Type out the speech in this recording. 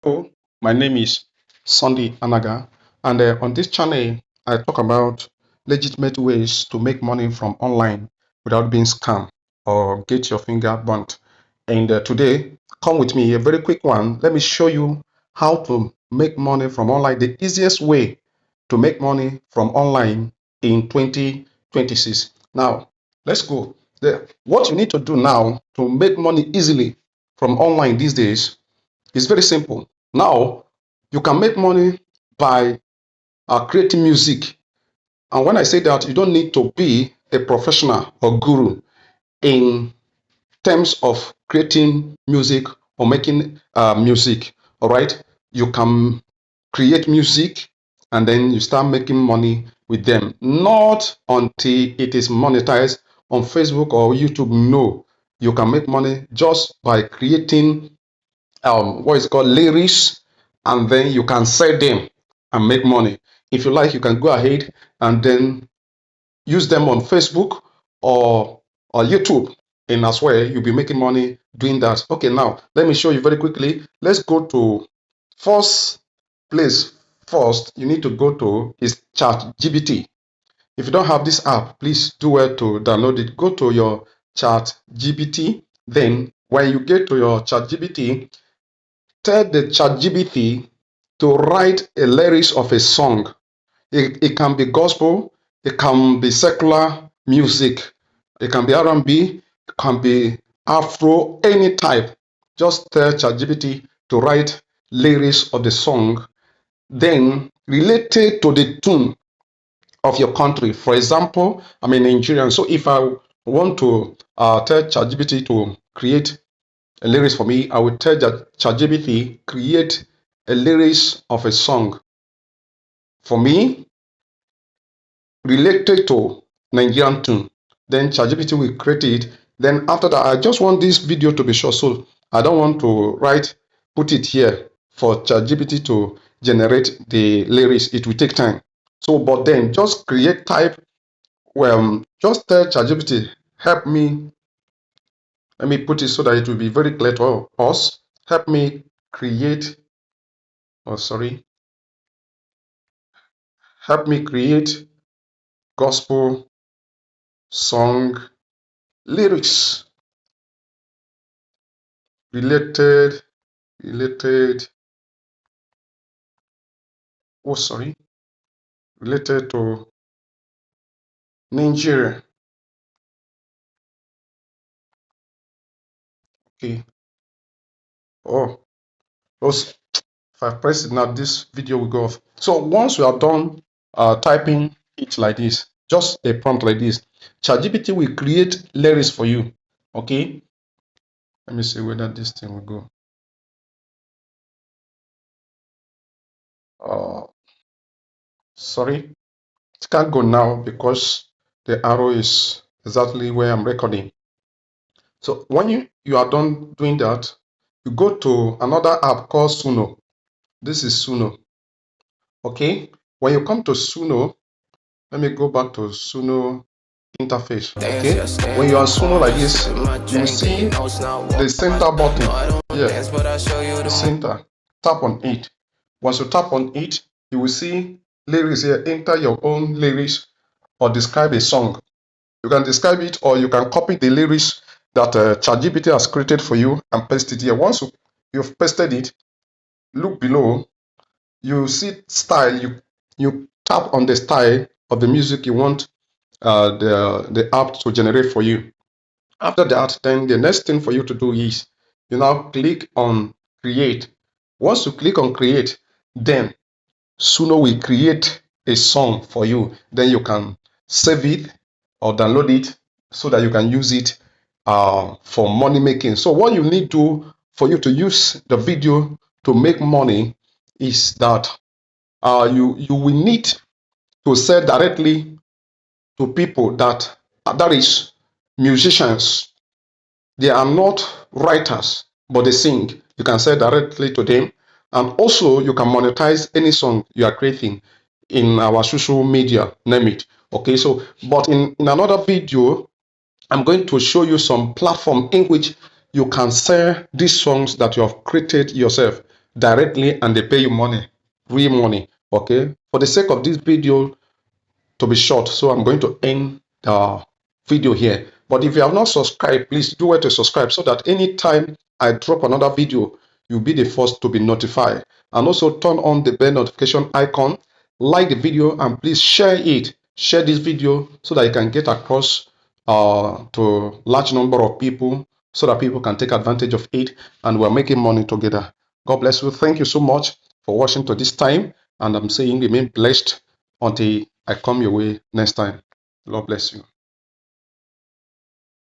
Hello, my name is Sunday Anaga, and on this channel, I talk about legitimate ways to make money from online without being scammed or get your finger burnt. And today, come with me, a very quick one. Let me show you how to make money from online, the easiest way to make money from online in 2026. Now, let's go. What you need to do now to make money easily from online these days is very simple. Now, you can make money by creating music. And when I say that, you don't need to be a professional or guru in terms of creating music or making music. All right. You can create music and then you start making money with them. Not until it is monetized on Facebook or YouTube. No, you can make money just by creating what is called lyrics, and then you can sell them and make money. If you like, you can go ahead and then use them on Facebook or YouTube, and as well you'll be making money doing that. Okay, now let me show you very quickly. Let's go to first place. First, you need to go to is ChatGPT. If you don't have this app, please do well to download it. Go to your ChatGPT. Then when you get to your ChatGPT, tell the ChatGPT to write a lyrics of a song. It can be gospel, it can be secular music, it can be R&B, it can be Afro, any type. Just tell ChatGPT to write lyrics of the song, then related to the tune of your country. For example, I'm a Nigerian, so if I want to tell ChatGPT to create a lyrics for me, I will tell that ChatGPT create a lyrics of a song for me related to Nigerian tune. Then ChatGPT will create it. Then after that, I just want this video to be short, so I don't want to put it here for ChatGPT to generate the lyrics. It will take time. So, but then just create type. Well, just tell ChatGPT help me. Let me put it so that it will be very clear to us. Help me create. Oh, sorry. Help me create gospel song lyrics related related oh sorry related to Nigeria. Okay. Oh, those if I press it now, this video will go off. So once you are done typing it like this, just a prompt like this, ChatGPT will create lyrics for you. Okay. Let me see whether this thing will go. Sorry, it can't go now because the arrow is exactly where I'm recording. So when you are done doing that, you go to another app called Suno. This is Suno. Okay. When you come to Suno, let me go back to Suno interface. Okay. When you are Suno like this, you will see the center button. Yeah, the center. Tap on it. Once you tap on it, you will see lyrics here. Enter your own lyrics or describe a song. You can describe it or you can copy the lyrics that ChatGPT has created for you and paste it here. Once you've pasted it, look below, you see style. You tap on the style of the music you want the app to generate for you. After that, then the next thing for you to do is you now click on create. Once you click on create, then Suno will create a song for you. Then you can save it or download it so that you can use it for money making. So what you need to for you to use the video to make money is that you will need to sell directly to people that is musicians. They are not writers, but they sing. You can sell directly to them, and also you can monetize any song you are creating in our social media, name it. Okay, so but in another video, I'm going to show you some platform in which you can sell these songs that you have created yourself directly and they pay you money, real money. Okay, for the sake of this video to be short, so I'm going to end the video here. But if you have not subscribed, please do well to subscribe so that anytime I drop another video, you'll be the first to be notified. And also turn on the bell notification icon, like the video, and please share it. Share this video so that it can get across to large number of people, so that people can take advantage of it and we're making money together. God bless you. Thank you so much for watching to this time, and I'm saying remain blessed until I come your way next time. Lord bless you.